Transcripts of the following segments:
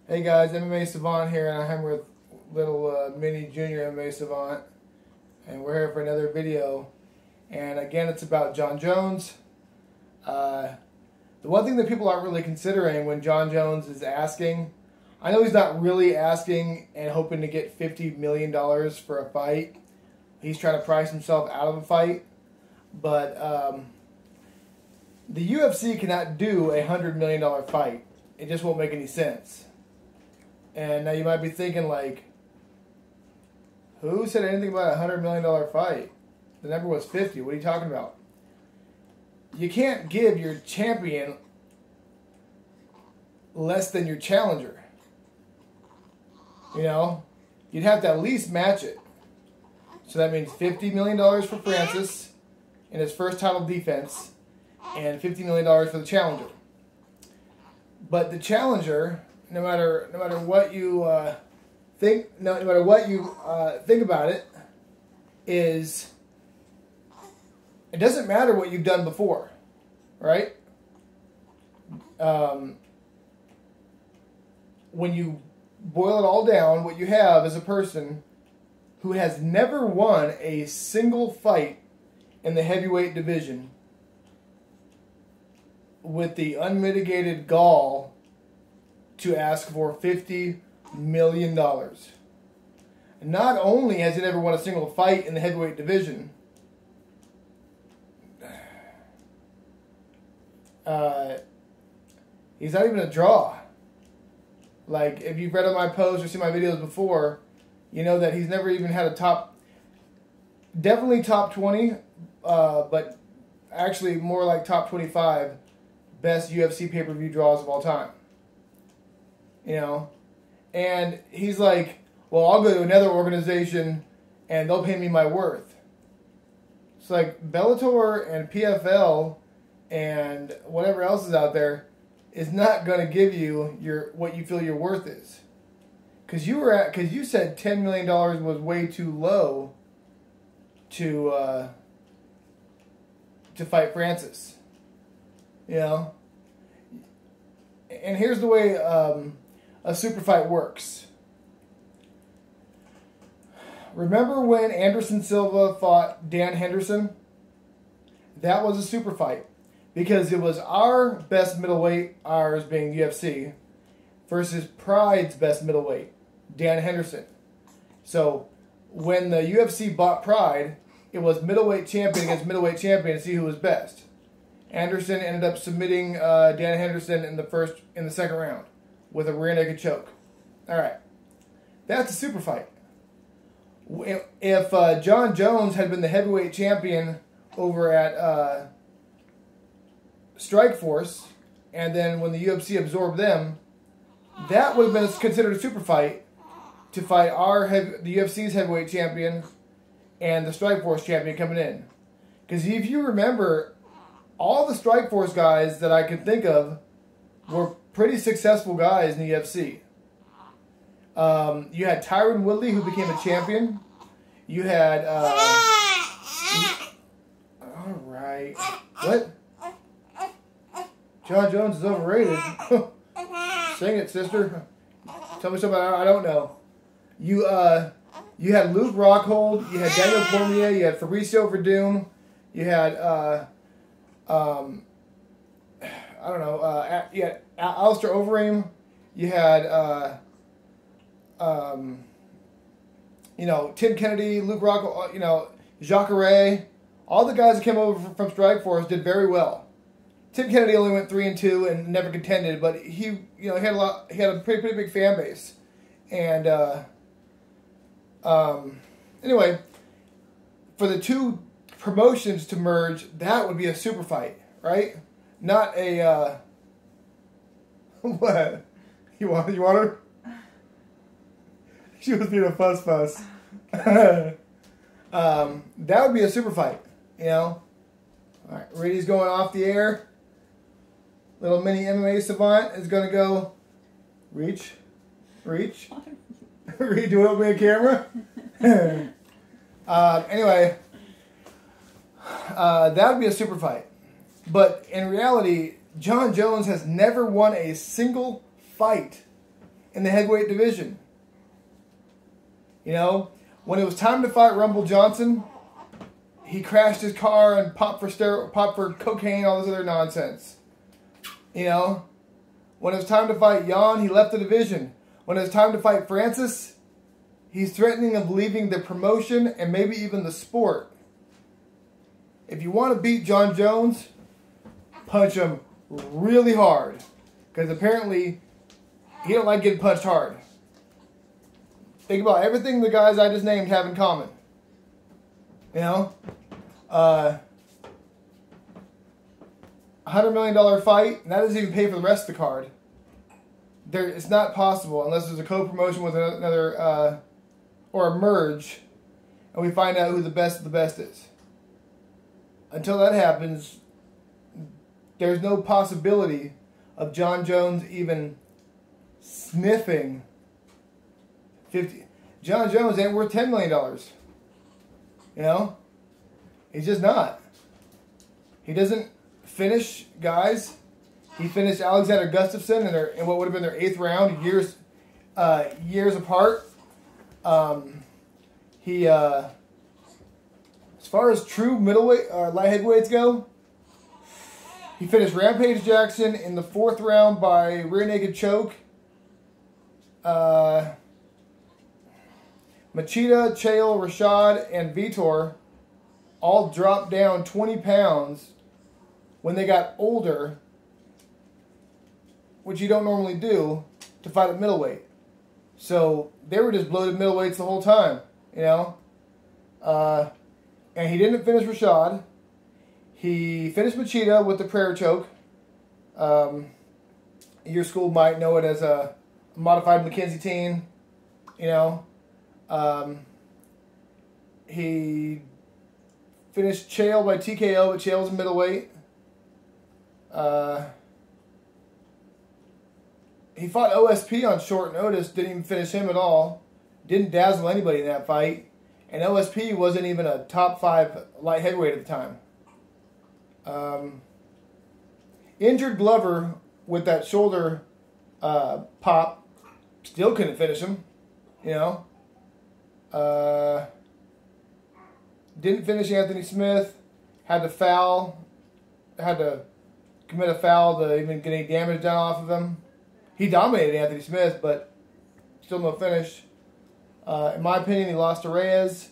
Hey guys, MMA Savant here, and I'm with little mini junior MMA Savant, and we're here for another video. And again, it's about Jon Jones. The one thing that people aren't really considering when Jon Jones is asking, I know he's not really asking and hoping to get $50 million for a fight. He's trying to price himself out of a fight, but the UFC cannot do a $100 million fight. It just won't make any sense. And now you might be thinking, like, who said anything about a $100 million fight? The number was 50. What are you talking about? You can't give your champion less than your challenger. You know? You'd have to at least match it. So that means $50 million for Francis in his first title defense and $50 million for the challenger. But the challenger, no matter what you think about it, is it doesn't matter what you've done before, right? When you boil it all down, what you have is a person who has never won a single fight in the heavyweight division with the unmitigated gall to ask for $50 million. Not only has he never won a single fight in the heavyweight division, he's not even a draw. Like, if you've read on my posts or seen my videos before, you know that he's never even had a definitely top 20, but actually more like top 25 best UFC pay-per-view draws of all time. You know? And he's like, well, I'll go to another organization and they'll pay me my worth. It's like Bellator and PFL and whatever else is out there is not going to give you what you feel your worth is. Because you said $10 million was way too low to fight Francis. You know? And here's the way a super fight works. Remember when Anderson Silva fought Dan Henderson? That was a super fight. Because it was our best middleweight, ours being UFC, versus Pride's best middleweight, Dan Henderson. So when the UFC bought Pride, it was middleweight champion against middleweight champion to see who was best. Anderson ended up submitting Dan Henderson in the second round with a rear naked choke. All right, that's a super fight. If Jon Jones had been the heavyweight champion over at Strikeforce, and then when the UFC absorbed them, that would have been considered a super fight to fight the UFC's heavyweight champion and the Strikeforce champion coming in. Because if you remember, all the Strikeforce guys that I could think of were pretty successful guys in the UFC. You had Tyron Woodley, who became a champion. You had... Alright. What? Jon Jones is overrated. Sing it, sister. Tell me something I don't know. You had Luke Rockhold. You had Daniel Cormier. You had Fabricio Verdum. You had... I don't know, you had Alistair Overeem, you had, Tim Kennedy, Luke Rockhold, Jacare, all the guys that came over from Strikeforce did very well. Tim Kennedy only went 3-2 and never contended, but he had a pretty big fan base. And, anyway, for the two promotions to merge, that would be a super fight, right? Not a what? You want her? She was being a fuss. That would be a super fight, you know. All right, Rady's going off the air. Little mini MMA Savant is gonna go reach. Ready to open a camera. Anyway. That would be a super fight. But in reality, Jon Jones has never won a single fight in the heavyweight division. You know, when it was time to fight Rumble Johnson, he crashed his car and popped for cocaine, all this other nonsense. You know, when it was time to fight Jan, he left the division. When it was time to fight Francis, he's threatening of leaving the promotion and maybe even the sport. If you want to beat Jon Jones, punch him really hard. Because apparently, he don't like getting punched hard. Think about everything the guys I just named have in common. You know? $100 million fight, and that doesn't even pay for the rest of the card. It's not possible unless there's a co-promotion with another, or a merge, and we find out who the best of the best is. Until that happens, there's no possibility of Jon Jones even sniffing 50. Jon Jones ain't worth $10 million. You know? He's just not. He doesn't finish guys. He finished Alexander Gustafsson in what would have been their 8th round, years apart. As far as true middleweight light heavyweights go, he finished Rampage Jackson in the 4th round by rear naked choke. Machida, Chael, Rashad, and Vitor all dropped down 20 pounds when they got older, which you don't normally do, to fight at middleweight. So they were just bloated middleweights the whole time, you know. And he didn't finish Rashad. He finished Machida with the prayer choke. Your school might know it as a modified McKenzie teen, you know. He finished Chael by TKO, but Chael's a middleweight. He fought OSP on short notice, didn't even finish him at all. Didn't dazzle anybody in that fight. And OSP wasn't even a top 5 light heavyweight at the time. Injured Glover with that shoulder pop, still couldn't finish him, you know. Didn't finish Anthony Smith, had to commit a foul to even get any damage done off of him. He dominated Anthony Smith, but still no finish. In my opinion, he lost to Reyes.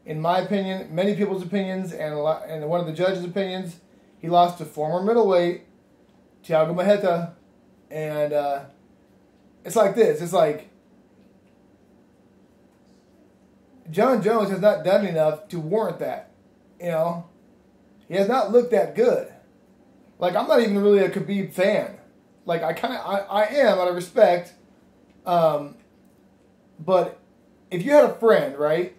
In my opinion, many people's opinions, and one of the judges' opinions, he lost to former middleweight Thiago Marreta. And it's like this. It's like Jon Jones has not done enough to warrant that. You know? He has not looked that good. Like, I'm not even really a Khabib fan. Like, I am out of respect. But if you had a friend, right?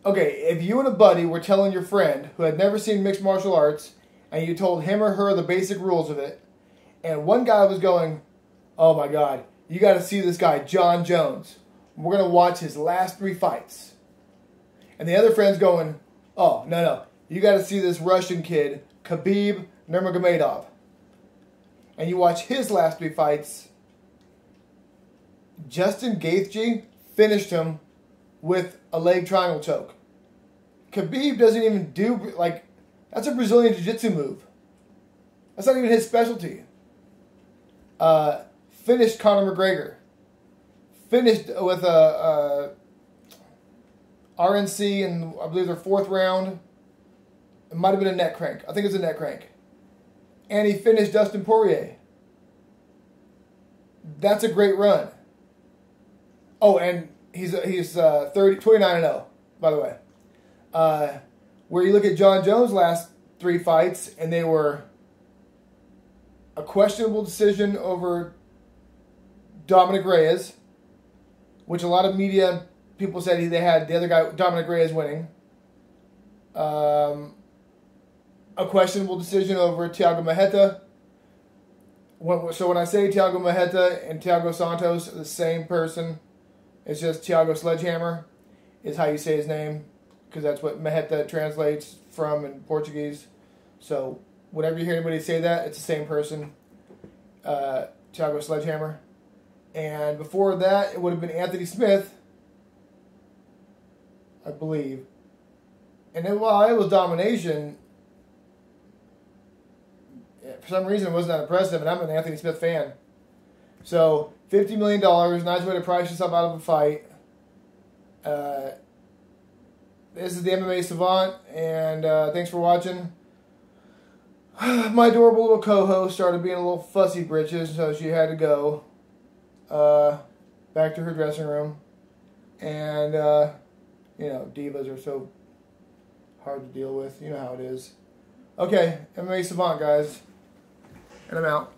Okay, if you and a buddy were telling your friend who had never seen mixed martial arts, and you told him or her the basic rules of it, and one guy was going, oh my God, you got to see this guy, Jon Jones. We're going to watch his last 3 fights. And the other friend's going, oh, no, you got to see this Russian kid, Khabib Nurmagomedov. And you watch his last 3 fights. Justin Gaethje finished him with a leg triangle choke. Khabib doesn't even do, like, that's a Brazilian Jiu-Jitsu move. That's not even his specialty. Finished Conor McGregor. Finished with a RNC in, I believe, their 4th round. It might have been a neck crank. I think it's a neck crank. And he finished Dustin Poirier. That's a great run. Oh, and he's 29-0, by the way. Where you look at Jon Jones' last 3 fights, and they were a questionable decision over Dominic Reyes, which a lot of media people said they had the other guy, Dominic Reyes, winning. A questionable decision over Thiago Marreta. So when I say Thiago Marreta and Thiago Santos are the same person, it's just Thiago Sledgehammer is how you say his name, because that's what Marreta translates from in Portuguese. So whenever you hear anybody say that, it's the same person, Thiago Sledgehammer. And before that, it would have been Anthony Smith, I believe. And then while it was domination, for some reason it wasn't that impressive, and I'm an Anthony Smith fan. So, $50 million, nice way to price yourself out of a fight. This is the MMA Savant, and thanks for watching. My adorable little co-host started being a little fussy britches, so she had to go back to her dressing room. And, you know, divas are so hard to deal with. You know how it is. Okay, MMA Savant, guys. And I'm out.